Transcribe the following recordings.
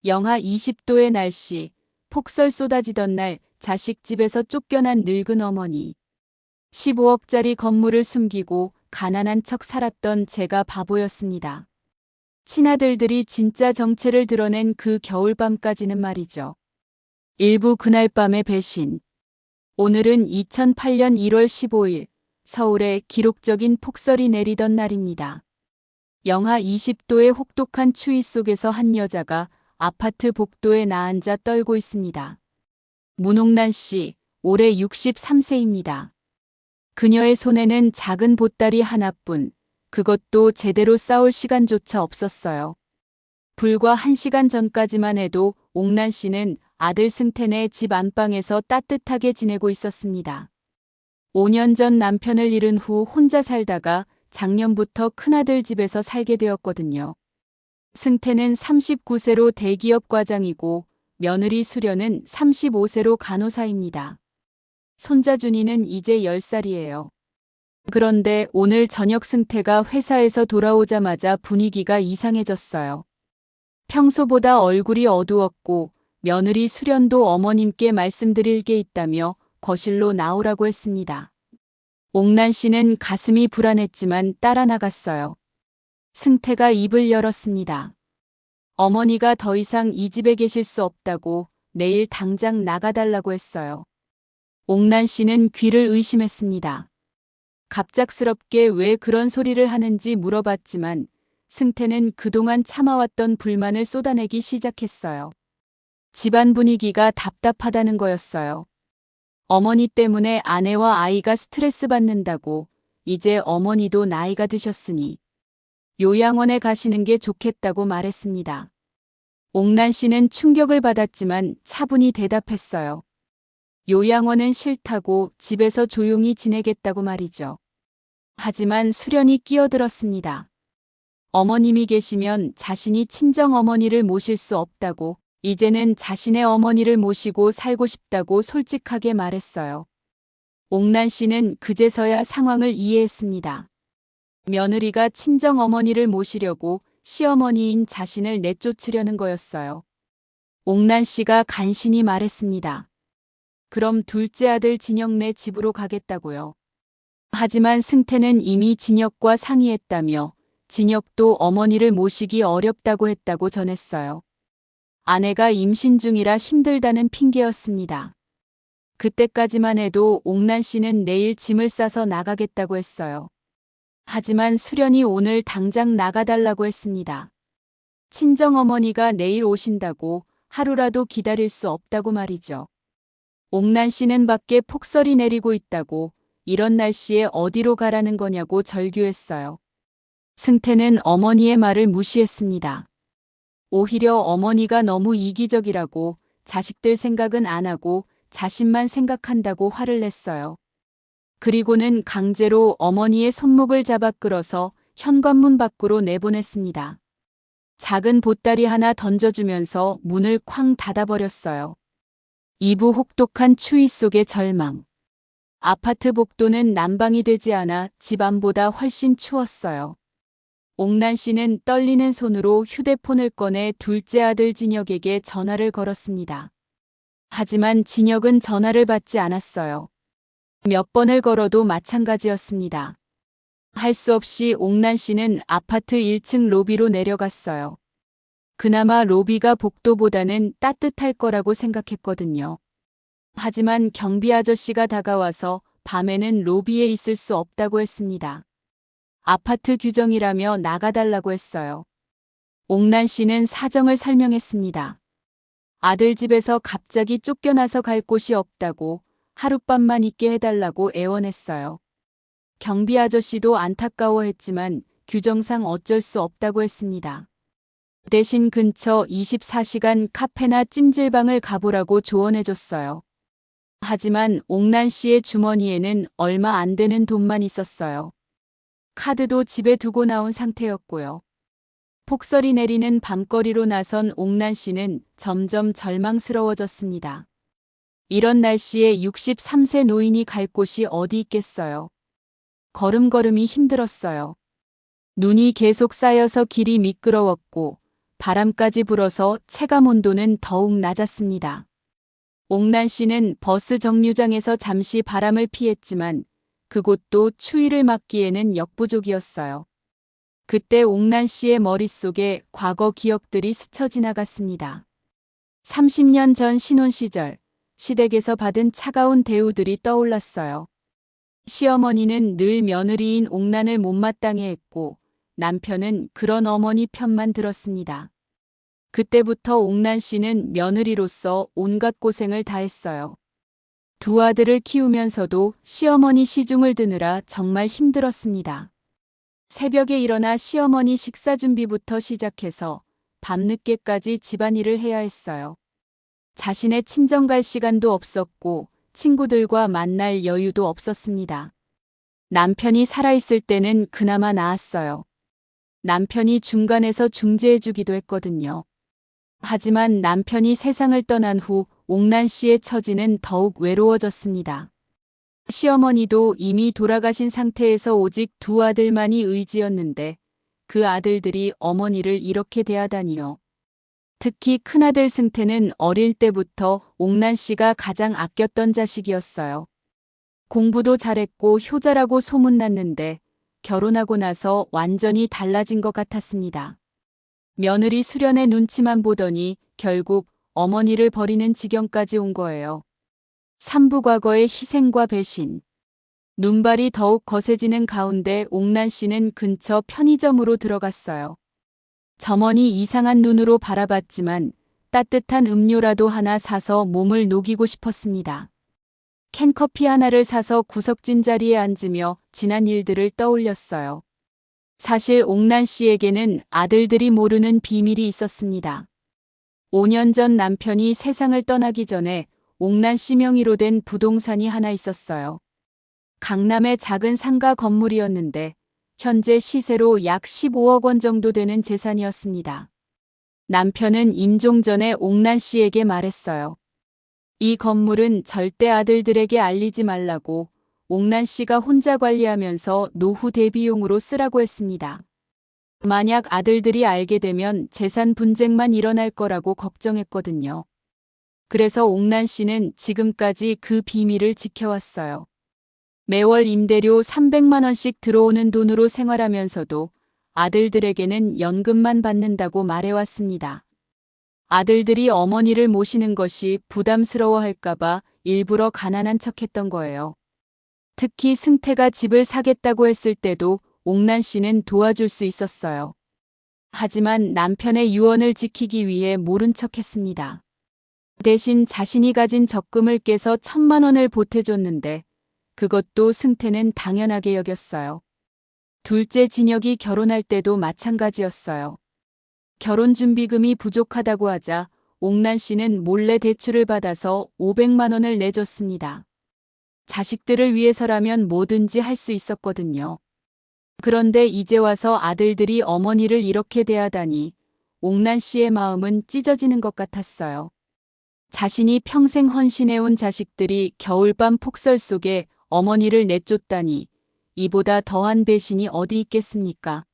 영하 20도의 날씨, 폭설 쏟아지던 날 자식 집에서 쫓겨난 늙은 어머니. 15억짜리 건물을 숨기고 가난한 척 살았던 제가 바보였습니다. 친아들들이 진짜 정체를 드러낸 그 겨울밤까지는 말이죠. 일부 그날 밤의 배신. 오늘은 2008년 1월 15일 서울에 기록적인 폭설이 내리던 날입니다. 영하 20도의 혹독한 추위 속에서 한 여자가 아파트 복도에 나앉아 떨고 있습니다. 문옥란 씨, 올해 63세입니다. 그녀의 손에는 작은 보따리 하나뿐, 그것도 제대로 싸울 시간조차 없었어요. 불과 1시간 전까지만 해도 옥란 씨는 아들 승태네 집 안방에서 따뜻하게 지내고 있었습니다. 5년 전 남편을 잃은 후 혼자 살다가 작년부터 큰아들 집에서 살게 되었거든요. 승태는 39세로 대기업 과장이고 며느리 수련은 35세로 간호사입니다. 손자 준이는 이제 10살이에요. 그런데 오늘 저녁 승태가 회사에서 돌아오자마자 분위기가 이상해졌어요. 평소보다 얼굴이 어두웠고 며느리 수련도 어머님께 말씀드릴 게 있다며 거실로 나오라고 했습니다. 옥란 씨는 가슴이 불안했지만 따라 나갔어요. 승태가 입을 열었습니다. 어머니가 더 이상 이 집에 계실 수 없다고 내일 당장 나가달라고 했어요. 옥란 씨는 귀를 의심했습니다. 갑작스럽게 왜 그런 소리를 하는지 물어봤지만 승태는 그동안 참아왔던 불만을 쏟아내기 시작했어요. 집안 분위기가 답답하다는 거였어요. 어머니 때문에 아내와 아이가 스트레스 받는다고 이제 어머니도 나이가 드셨으니 요양원에 가시는 게 좋겠다고 말했습니다. 옥란 씨는 충격을 받았지만 차분히 대답했어요. 요양원은 싫다고 집에서 조용히 지내겠다고 말이죠. 하지만 수련이 끼어들었습니다. 어머님이 계시면 자신이 친정어머니를 모실 수 없다고 이제는 자신의 어머니를 모시고 살고 싶다고 솔직하게 말했어요. 옥란 씨는 그제서야 상황을 이해했습니다. 며느리가 친정어머니를 모시려고 시어머니인 자신을 내쫓으려는 거였어요. 옥란 씨가 간신히 말했습니다. 그럼 둘째 아들 진혁네 집으로 가겠다고요. 하지만 승태는 이미 진혁과 상의했다며 진혁도 어머니를 모시기 어렵다고 했다고 전했어요. 아내가 임신 중이라 힘들다는 핑계였습니다. 그때까지만 해도 옥란 씨는 내일 짐을 싸서 나가겠다고 했어요. 하지만 수련이 오늘 당장 나가달라고 했습니다. 친정어머니가 내일 오신다고 하루라도 기다릴 수 없다고 말이죠. 옥란 씨는 밖에 폭설이 내리고 있다고 이런 날씨에 어디로 가라는 거냐고 절규했어요. 승태는 어머니의 말을 무시했습니다. 오히려 어머니가 너무 이기적이라고 자식들 생각은 안 하고 자신만 생각한다고 화를 냈어요. 그리고는 강제로 어머니의 손목을 잡아 끌어서 현관문 밖으로 내보냈습니다. 작은 보따리 하나 던져주면서 문을 쾅 닫아버렸어요. 2부 혹독한 추위 속의 절망. 아파트 복도는 난방이 되지 않아 집 안보다 훨씬 추웠어요. 옥란 씨는 떨리는 손으로 휴대폰을 꺼내 둘째 아들 진혁에게 전화를 걸었습니다. 하지만 진혁은 전화를 받지 않았어요. 몇 번을 걸어도 마찬가지였습니다. 할 수 없이 옥란 씨는 아파트 1층 로비로 내려갔어요. 그나마 로비가 복도보다는 따뜻할 거라고 생각했거든요. 하지만 경비 아저씨가 다가와서 밤에는 로비에 있을 수 없다고 했습니다. 아파트 규정이라며 나가달라고 했어요. 옥란 씨는 사정을 설명했습니다. 아들 집에서 갑자기 쫓겨나서 갈 곳이 없다고 하룻밤만 있게 해달라고 애원했어요. 경비 아저씨도 안타까워했지만 규정상 어쩔 수 없다고 했습니다. 대신 근처 24시간 카페나 찜질방을 가보라고 조언해줬어요. 하지만 옥란 씨의 주머니에는 얼마 안 되는 돈만 있었어요. 카드도 집에 두고 나온 상태였고요. 폭설이 내리는 밤거리로 나선 옥란 씨는 점점 절망스러워졌습니다. 이런 날씨에 63세 노인이 갈 곳이 어디 있겠어요. 걸음걸음이 힘들었어요. 눈이 계속 쌓여서 길이 미끄러웠고 바람까지 불어서 체감 온도는 더욱 낮았습니다. 옥난 씨는 버스 정류장에서 잠시 바람을 피했지만 그곳도 추위를 막기에는 역부족이었어요. 그때 옥난 씨의 머릿속에 과거 기억들이 스쳐 지나갔습니다. 30년 전 신혼 시절, 시댁에서 받은 차가운 대우들이 떠올랐어요. 시어머니는 늘 며느리인 옥난을 못마땅해 했고 남편은 그런 어머니 편만 들었습니다. 그때부터 옥난 씨는 며느리로서 온갖 고생을 다했어요. 두 아들을 키우면서도 시어머니 시중을 드느라 정말 힘들었습니다. 새벽에 일어나 시어머니 식사 준비부터 시작해서 밤늦게까지 집안일을 해야 했어요. 자신의 친정 갈 시간도 없었고 친구들과 만날 여유도 없었습니다. 남편이 살아있을 때는 그나마 나았어요. 남편이 중간에서 중재해주기도 했거든요. 하지만 남편이 세상을 떠난 후 옥난 씨의 처지는 더욱 외로워졌습니다. 시어머니도 이미 돌아가신 상태에서 오직 두 아들만이 의지였는데 그 아들들이 어머니를 이렇게 대하다니요. 특히 큰아들 승태는 어릴 때부터 옥난 씨가 가장 아꼈던 자식이었어요. 공부도 잘했고 효자라고 소문났는데 결혼하고 나서 완전히 달라진 것 같았습니다. 며느리 수련의 눈치만 보더니 결국 어머니를 버리는 지경까지 온 거예요. 삼부과거의 희생과 배신. 눈발이 더욱 거세지는 가운데 옥난 씨는 근처 편의점으로 들어갔어요. 점원이 이상한 눈으로 바라봤지만 따뜻한 음료라도 하나 사서 몸을 녹이고 싶었습니다. 캔커피 하나를 사서 구석진 자리에 앉으며 지난 일들을 떠올렸어요. 사실 옥난 씨에게는 아들들이 모르는 비밀이 있었습니다. 5년 전 남편이 세상을 떠나기 전에 옥난 씨 명의로 된 부동산이 하나 있었어요. 강남의 작은 상가 건물이었는데 현재 시세로 약 15억 원 정도 되는 재산이었습니다. 남편은 임종 전에 옥난 씨에게 말했어요. 이 건물은 절대 아들들에게 알리지 말라고 옥난 씨가 혼자 관리하면서 노후 대비용으로 쓰라고 했습니다. 만약 아들들이 알게 되면 재산 분쟁만 일어날 거라고 걱정했거든요. 그래서 옥난 씨는 지금까지 그 비밀을 지켜왔어요. 매월 임대료 300만 원씩 들어오는 돈으로 생활하면서도 아들들에게는 연금만 받는다고 말해왔습니다. 아들들이 어머니를 모시는 것이 부담스러워할까봐 일부러 가난한 척했던 거예요. 특히 승태가 집을 사겠다고 했을 때도 옥난 씨는 도와줄 수 있었어요. 하지만 남편의 유언을 지키기 위해 모른 척했습니다. 대신 자신이 가진 적금을 깨서 1,000만 원을 보태줬는데 그것도 승태는 당연하게 여겼어요. 둘째 진혁이 결혼할 때도 마찬가지였어요. 결혼준비금이 부족하다고 하자 옥난 씨는 몰래 대출을 받아서 500만 원을 내줬습니다. 자식들을 위해서라면 뭐든지 할 수 있었거든요. 그런데 이제 와서 아들들이 어머니를 이렇게 대하다니 옥난 씨의 마음은 찢어지는 것 같았어요. 자신이 평생 헌신해온 자식들이 겨울밤 폭설 속에 어머니를 내쫓다니 이보다 더한 배신이 어디 있겠습니까?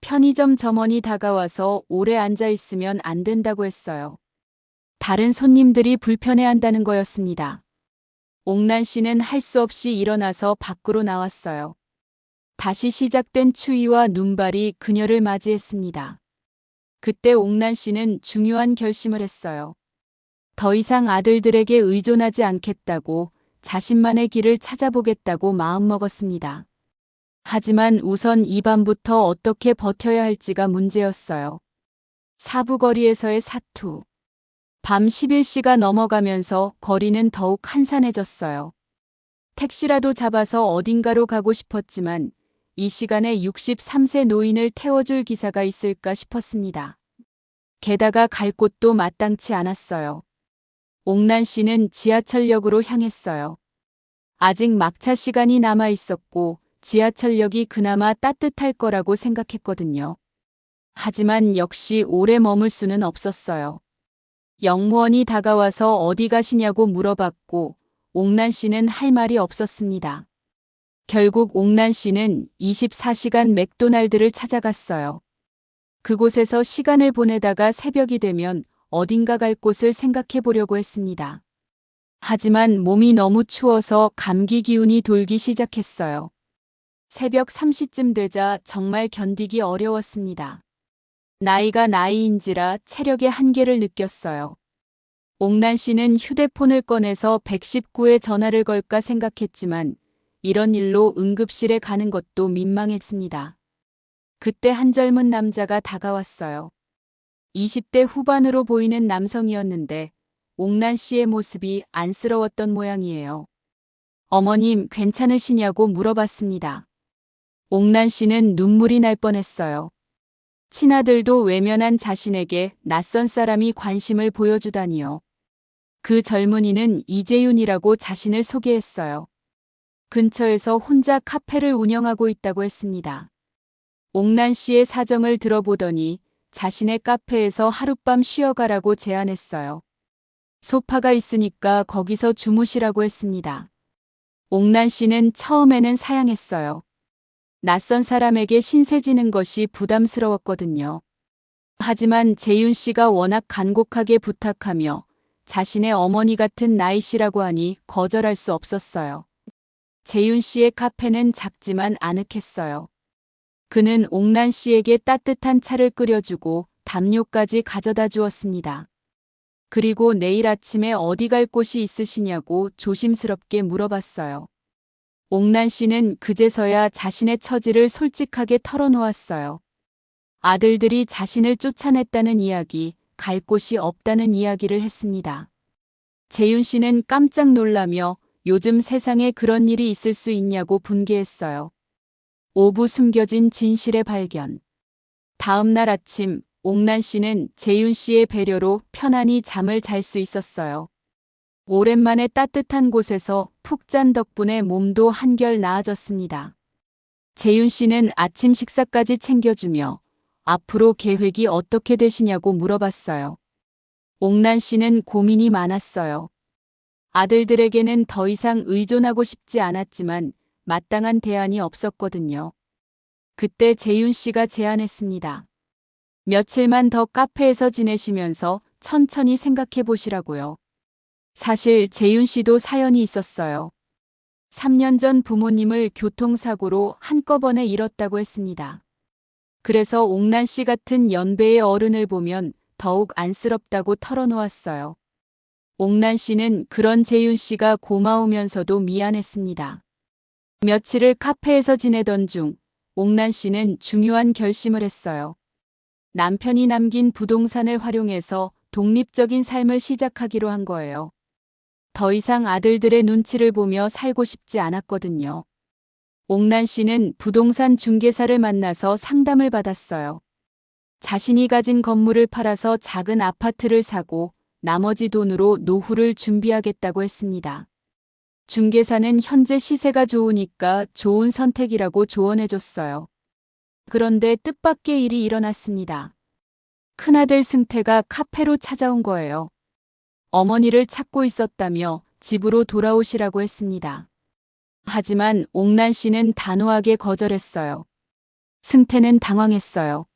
편의점 점원이 다가와서 오래 앉아 있으면 안 된다고 했어요. 다른 손님들이 불편해한다는 거였습니다. 옥난 씨는 할 수 없이 일어나서 밖으로 나왔어요. 다시 시작된 추위와 눈발이 그녀를 맞이했습니다. 그때 옥난 씨는 중요한 결심을 했어요. 더 이상 아들들에게 의존하지 않겠다고 자신만의 길을 찾아보겠다고 마음먹었습니다. 하지만 우선 이 밤부터 어떻게 버텨야 할지가 문제였어요. 사부거리에서의 사투. 밤 11시가 넘어가면서 거리는 더욱 한산해졌어요. 택시라도 잡아서 어딘가로 가고 싶었지만 이 시간에 63세 노인을 태워줄 기사가 있을까 싶었습니다. 게다가 갈 곳도 마땅치 않았어요. 옥난 씨는 지하철역으로 향했어요. 아직 막차 시간이 남아 있었고 지하철역이 그나마 따뜻할 거라고 생각했거든요. 하지만 역시 오래 머물 수는 없었어요. 영무원이 다가와서 어디 가시냐고 물어봤고 옥난 씨는 할 말이 없었습니다. 결국 옥난 씨는 24시간 맥도날드를 찾아갔어요. 그곳에서 시간을 보내다가 새벽이 되면 어딘가 갈 곳을 생각해 보려고 했습니다. 하지만 몸이 너무 추워서 감기 기운이 돌기 시작했어요. 새벽 3시쯤 되자 정말 견디기 어려웠습니다. 나이가 나이인지라 체력의 한계를 느꼈어요. 옥난 씨는 휴대폰을 꺼내서 119에 전화를 걸까 생각했지만 이런 일로 응급실에 가는 것도 민망했습니다. 그때 한 젊은 남자가 다가왔어요. 20대 후반으로 보이는 남성이었는데 옥난 씨의 모습이 안쓰러웠던 모양이에요. 어머님 괜찮으시냐고 물어봤습니다. 옥난 씨는 눈물이 날 뻔했어요. 친아들도 외면한 자신에게 낯선 사람이 관심을 보여주다니요. 그 젊은이는 이재윤이라고 자신을 소개했어요. 근처에서 혼자 카페를 운영하고 있다고 했습니다. 옥난 씨의 사정을 들어보더니 자신의 카페에서 하룻밤 쉬어가라고 제안했어요. 소파가 있으니까 거기서 주무시라고 했습니다. 옥난 씨는 처음에는 사양했어요. 낯선 사람에게 신세지는 것이 부담스러웠거든요. 하지만 재윤 씨가 워낙 간곡하게 부탁하며 자신의 어머니 같은 나이씨라고 하니 거절할 수 없었어요. 재윤 씨의 카페는 작지만 아늑했어요. 그는 옥난 씨에게 따뜻한 차를 끓여주고 담요까지 가져다 주었습니다. 그리고 내일 아침에 어디 갈 곳이 있으시냐고 조심스럽게 물어봤어요. 옥난 씨는 그제서야 자신의 처지를 솔직하게 털어놓았어요. 아들들이 자신을 쫓아냈다는 이야기, 갈 곳이 없다는 이야기를 했습니다. 재윤 씨는 깜짝 놀라며 요즘 세상에 그런 일이 있을 수 있냐고 분개했어요. 오부 숨겨진 진실의 발견. 다음 날 아침, 옥난 씨는 재윤 씨의 배려로 편안히 잠을 잘 수 있었어요. 오랜만에 따뜻한 곳에서 푹 잔 덕분에 몸도 한결 나아졌습니다. 재윤 씨는 아침 식사까지 챙겨주며 앞으로 계획이 어떻게 되시냐고 물어봤어요. 옥난 씨는 고민이 많았어요. 아들들에게는 더 이상 의존하고 싶지 않았지만 마땅한 대안이 없었거든요. 그때 재윤 씨가 제안했습니다. 며칠만 더 카페에서 지내시면서 천천히 생각해 보시라고요. 사실 재윤 씨도 사연이 있었어요. 3년 전 부모님을 교통사고로 한꺼번에 잃었다고 했습니다. 그래서 옥난 씨 같은 연배의 어른을 보면 더욱 안쓰럽다고 털어놓았어요. 옥난 씨는 그런 재윤 씨가 고마우면서도 미안했습니다. 며칠을 카페에서 지내던 중 옥난 씨는 중요한 결심을 했어요. 남편이 남긴 부동산을 활용해서 독립적인 삶을 시작하기로 한 거예요. 더 이상 아들들의 눈치를 보며 살고 싶지 않았거든요. 옥난 씨는 부동산 중개사를 만나서 상담을 받았어요. 자신이 가진 건물을 팔아서 작은 아파트를 사고 나머지 돈으로 노후를 준비하겠다고 했습니다. 중개사는 현재 시세가 좋으니까 좋은 선택이라고 조언해줬어요. 그런데 뜻밖의 일이 일어났습니다. 큰아들 승태가 카페로 찾아온 거예요. 어머니를 찾고 있었다며 집으로 돌아오시라고 했습니다. 하지만 옥난 씨는 단호하게 거절했어요. 승태는 당황했어요.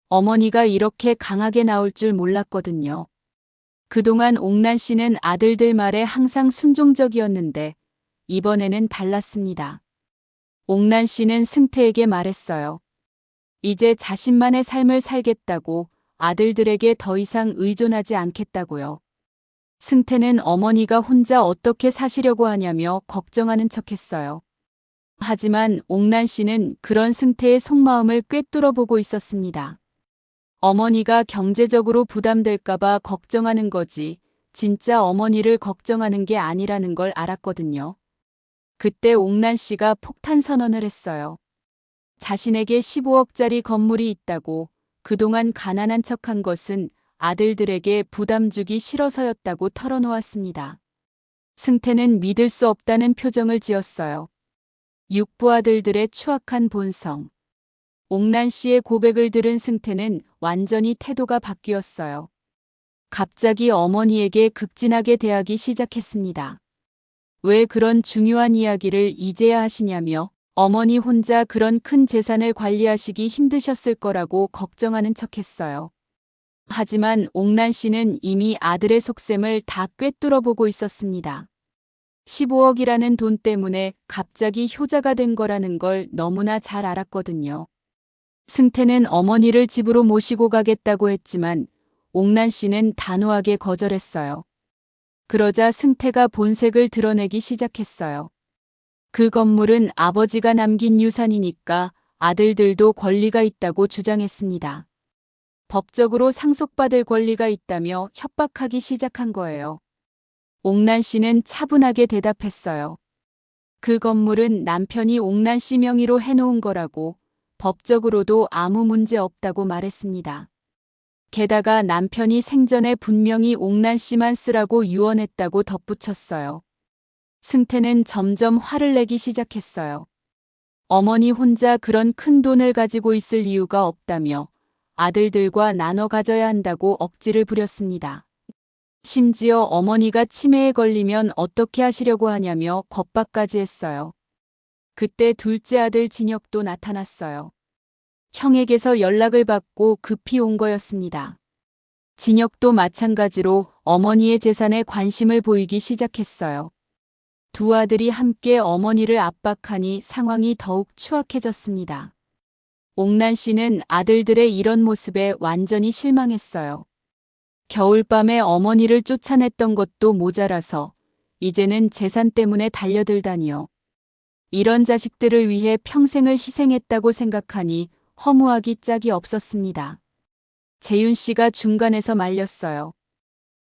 어머니가 이렇게 강하게 나올 줄 몰랐거든요. 그동안 옥난 씨는 아들들 말에 항상 순종적이었는데 이번에는 달랐습니다. 옥난 씨는 승태에게 말했어요. 이제 자신만의 삶을 살겠다고, 아들들에게 더 이상 의존하지 않겠다고요. 승태는 어머니가 혼자 어떻게 사시려고 하냐며 걱정하는 척했어요. 하지만 옥난 씨는 그런 승태의 속마음을 꿰뚫어 보고 있었습니다. 어머니가 경제적으로 부담될까봐 걱정하는 거지 진짜 어머니를 걱정하는 게 아니라는 걸 알았거든요. 그때 옥난 씨가 폭탄 선언을 했어요. 자신에게 15억짜리 건물이 있다고, 그동안 가난한 척한 것은 아들들에게 부담 주기 싫어서였다고 털어놓았습니다. 승태는 믿을 수 없다는 표정을 지었어요. 육부 아들들의 추악한 본성. 옥난 씨의 고백을 들은 승태는 완전히 태도가 바뀌었어요. 갑자기 어머니에게 극진하게 대하기 시작했습니다. 왜 그런 중요한 이야기를 이제야 하시냐며 어머니 혼자 그런 큰 재산을 관리하시기 힘드셨을 거라고 걱정하는 척했어요. 하지만 옥란 씨는 이미 아들의 속셈을 다 꿰뚫어 보고 있었습니다. 15억이라는 돈 때문에 갑자기 효자가 된 거라는 걸 너무나 잘 알았거든요. 승태는 어머니를 집으로 모시고 가겠다고 했지만 옥란 씨는 단호하게 거절했어요. 그러자 승태가 본색을 드러내기 시작했어요. 그 건물은 아버지가 남긴 유산이니까 아들들도 권리가 있다고 주장했습니다. 법적으로 상속받을 권리가 있다며 협박하기 시작한 거예요. 옥란 씨는 차분하게 대답했어요. 그 건물은 남편이 옥란 씨 명의로 해놓은 거라고 법적으로도 아무 문제 없다고 말했습니다. 게다가 남편이 생전에 분명히 옥란 씨만 쓰라고 유언했다고 덧붙였어요. 승태는 점점 화를 내기 시작했어요. 어머니 혼자 그런 큰 돈을 가지고 있을 이유가 없다며 아들들과 나눠 가져야 한다고 억지를 부렸습니다. 심지어 어머니가 치매에 걸리면 어떻게 하시려고 하냐며 겁박까지 했어요. 그때 둘째 아들 진혁도 나타났어요. 형에게서 연락을 받고 급히 온 거였습니다. 진혁도 마찬가지로 어머니의 재산에 관심을 보이기 시작했어요. 두 아들이 함께 어머니를 압박하니 상황이 더욱 추악해졌습니다. 옥란 씨는 아들들의 이런 모습에 완전히 실망했어요. 겨울밤에 어머니를 쫓아냈던 것도 모자라서 이제는 재산 때문에 달려들다니요. 이런 자식들을 위해 평생을 희생했다고 생각하니 허무하기 짝이 없었습니다. 재윤 씨가 중간에서 말렸어요.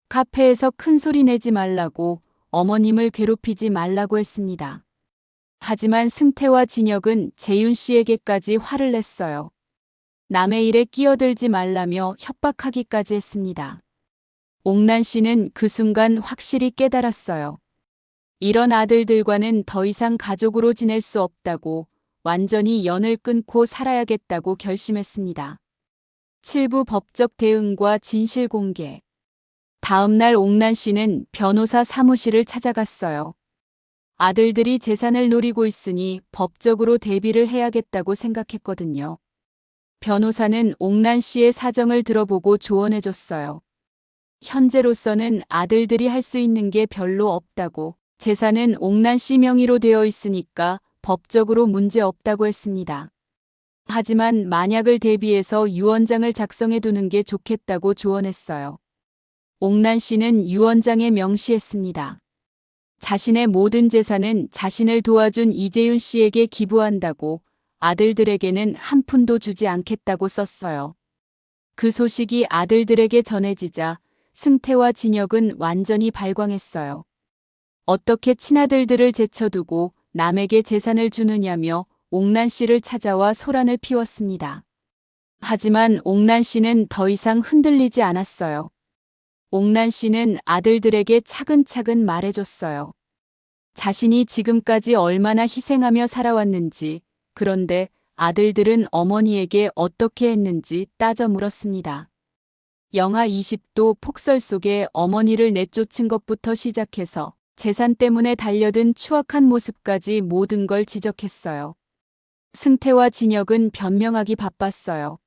카페에서 큰 소리 내지 말라고, 어머님을 괴롭히지 말라고 했습니다. 하지만 승태와 진혁은 재윤 씨에게까지 화를 냈어요. 남의 일에 끼어들지 말라며 협박하기까지 했습니다. 옥란 씨는 그 순간 확실히 깨달았어요. 이런 아들들과는 더 이상 가족으로 지낼 수 없다고, 완전히 연을 끊고 살아야겠다고 결심했습니다. 7부 법적 대응과 진실 공개. 다음 날 옥란 씨는 변호사 사무실을 찾아갔어요. 아들들이 재산을 노리고 있으니 법적으로 대비를 해야겠다고 생각했거든요. 변호사는 옥란 씨의 사정을 들어보고 조언해줬어요. 현재로서는 아들들이 할 수 있는 게 별로 없다고, 재산은 옥란 씨 명의로 되어 있으니까 법적으로 문제 없다고 했습니다. 하지만 만약을 대비해서 유언장을 작성해 두는 게 좋겠다고 조언했어요. 옥란 씨는 유언장에 명시했습니다. 자신의 모든 재산은 자신을 도와준 이재윤 씨에게 기부한다고, 아들들에게는 한 푼도 주지 않겠다고 썼어요. 그 소식이 아들들에게 전해지자 승태와 진혁은 완전히 발광했어요. 어떻게 친아들들을 제쳐두고 남에게 재산을 주느냐며 옥란 씨를 찾아와 소란을 피웠습니다. 하지만 옥란 씨는 더 이상 흔들리지 않았어요. 옥란 씨는 아들들에게 차근차근 말해줬어요. 자신이 지금까지 얼마나 희생하며 살아왔는지, 그런데 아들들은 어머니에게 어떻게 했는지 따져 물었습니다. 영하 20도 폭설 속에 어머니를 내쫓은 것부터 시작해서 재산 때문에 달려든 추악한 모습까지 모든 걸 지적했어요. 승태와 진혁은 변명하기 바빴어요.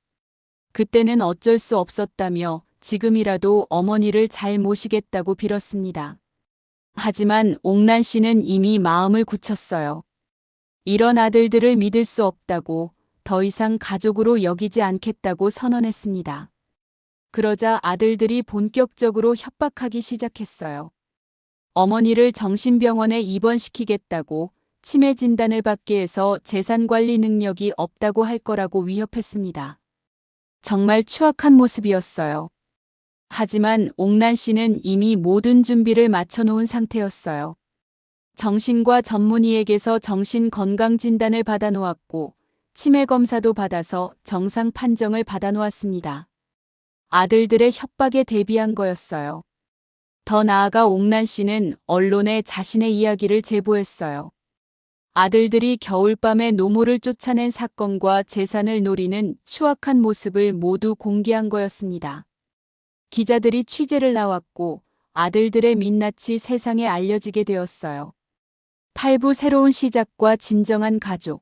그때는 어쩔 수 없었다며 지금이라도 어머니를 잘 모시겠다고 빌었습니다. 하지만 옥란 씨는 이미 마음을 굳혔어요. 이런 아들들을 믿을 수 없다고, 더 이상 가족으로 여기지 않겠다고 선언했습니다. 그러자 아들들이 본격적으로 협박하기 시작했어요. 어머니를 정신병원에 입원시키겠다고, 치매 진단을 받게 해서 재산 관리 능력이 없다고 할 거라고 위협했습니다. 정말 추악한 모습이었어요. 하지만 옥란 씨는 이미 모든 준비를 마쳐놓은 상태였어요. 정신과 전문의에게서 정신건강진단을 받아놓았고 치매 검사도 받아서 정상 판정을 받아놓았습니다. 아들들의 협박에 대비한 거였어요. 더 나아가 옥란 씨는 언론에 자신의 이야기를 제보했어요. 아들들이 겨울밤에 노모를 쫓아낸 사건과 재산을 노리는 추악한 모습을 모두 공개한 거였습니다. 기자들이 취재를 나왔고 아들들의 민낯이 세상에 알려지게 되었어요. 8부 새로운 시작과 진정한 가족.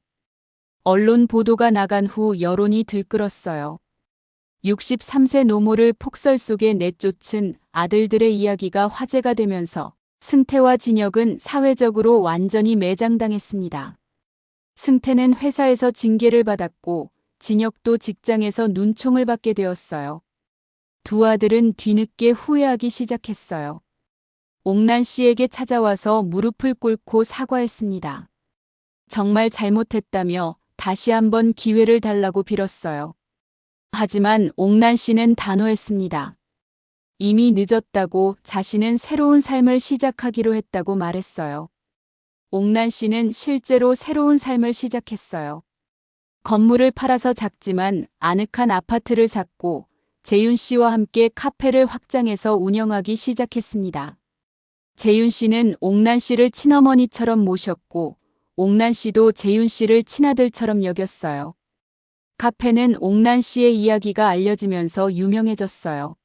언론 보도가 나간 후 여론이 들끓었어요. 63세 노모를 폭설 속에 내쫓은 아들들의 이야기가 화제가 되면서 승태와 진혁은 사회적으로 완전히 매장당했습니다. 승태는 회사에서 징계를 받았고 진혁도 직장에서 눈총을 받게 되었어요. 두 아들은 뒤늦게 후회하기 시작했어요. 옥란 씨에게 찾아와서 무릎을 꿇고 사과했습니다. 정말 잘못했다며 다시 한번 기회를 달라고 빌었어요. 하지만 옥란 씨는 단호했습니다. 이미 늦었다고, 자신은 새로운 삶을 시작하기로 했다고 말했어요. 옥란 씨는 실제로 새로운 삶을 시작했어요. 건물을 팔아서 작지만 아늑한 아파트를 샀고 재윤 씨와 함께 카페를 확장해서 운영하기 시작했습니다. 재윤 씨는 옥란 씨를 친어머니처럼 모셨고 옥란 씨도 재윤 씨를 친아들처럼 여겼어요. 카페는 옥란 씨의 이야기가 알려지면서 유명해졌어요.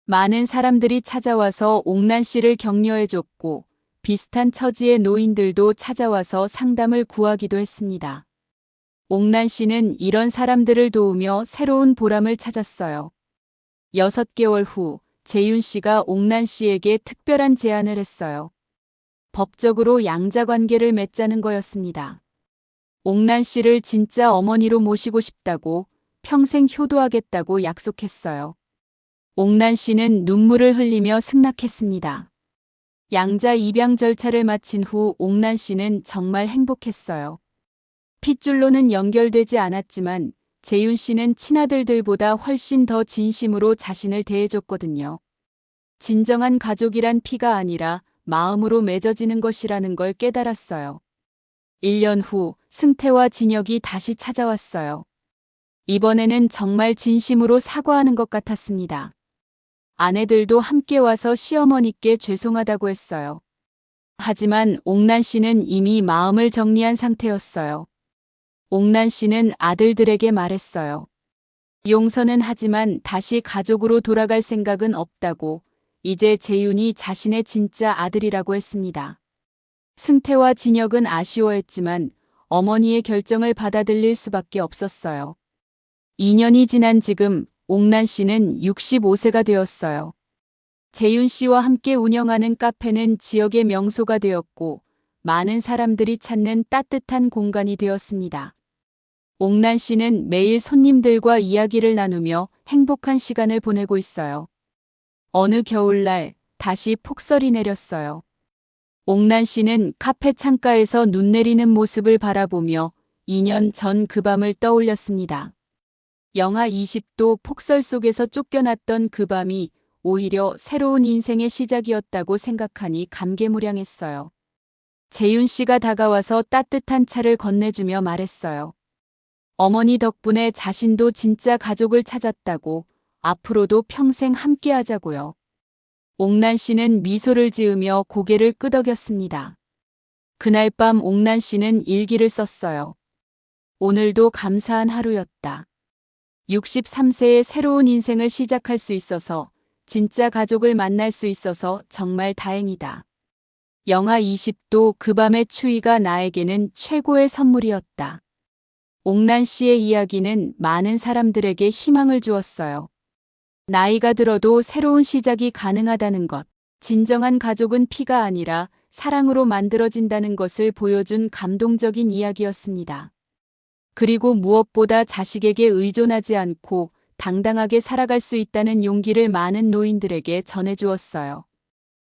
많은 사람들이 찾아와서 옥란 씨를 격려해줬고 비슷한 처지의 노인들도 찾아와서 상담을 구하기도 했습니다. 옥란 씨는 이런 사람들을 도우며 새로운 보람을 찾았어요. 6개월 후 재윤 씨가 옥란 씨에게 특별한 제안을 했어요. 법적으로 양자 관계를 맺자는 거였습니다. 옥란 씨를 진짜 어머니로 모시고 싶다고, 평생 효도하겠다고 약속했어요. 옥란 씨는 눈물을 흘리며 승낙했습니다. 양자 입양 절차를 마친 후 옥란 씨는 정말 행복했어요. 핏줄로는 연결되지 않았지만 재윤 씨는 친아들들보다 훨씬 더 진심으로 자신을 대해줬거든요. 진정한 가족이란 피가 아니라 마음으로 맺어지는 것이라는 걸 깨달았어요. 1년 후 승태와 진혁이 다시 찾아왔어요. 이번에는 정말 진심으로 사과하는 것 같았습니다. 아내들도 함께 와서 시어머니께 죄송하다고 했어요. 하지만 옥란 씨는 이미 마음을 정리한 상태였어요. 옥란 씨는 아들들에게 말했어요. 용서는 하지만 다시 가족으로 돌아갈 생각은 없다고, 이제 재윤이 자신의 진짜 아들이라고 했습니다. 승태와 진혁은 아쉬워했지만 어머니의 결정을 받아들일 수밖에 없었어요. 2년이 지난 지금 옥란 씨는 65세가 되었어요. 재윤 씨와 함께 운영하는 카페는 지역의 명소가 되었고 많은 사람들이 찾는 따뜻한 공간이 되었습니다. 옥란 씨는 매일 손님들과 이야기를 나누며 행복한 시간을 보내고 있어요. 어느 겨울날 다시 폭설이 내렸어요. 옥란 씨는 카페 창가에서 눈 내리는 모습을 바라보며 2년 전 그 밤을 떠올렸습니다. 영하 20도 폭설 속에서 쫓겨났던 그 밤이 오히려 새로운 인생의 시작이었다고 생각하니 감개무량했어요. 재윤 씨가 다가와서 따뜻한 차를 건네주며 말했어요. 어머니 덕분에 자신도 진짜 가족을 찾았다고, 앞으로도 평생 함께 하자고요. 옥란 씨는 미소를 지으며 고개를 끄덕였습니다. 그날 밤 옥란 씨는 일기를 썼어요. 오늘도 감사한 하루였다. 63세의 새로운 인생을 시작할 수 있어서, 진짜 가족을 만날 수 있어서 정말 다행이다. 영하 20도 그 밤의 추위가 나에게는 최고의 선물이었다. 옥란 씨의 이야기는 많은 사람들에게 희망을 주었어요. 나이가 들어도 새로운 시작이 가능하다는 것, 진정한 가족은 피가 아니라 사랑으로 만들어진다는 것을 보여준 감동적인 이야기였습니다. 그리고 무엇보다 자식에게 의존하지 않고 당당하게 살아갈 수 있다는 용기를 많은 노인들에게 전해주었어요.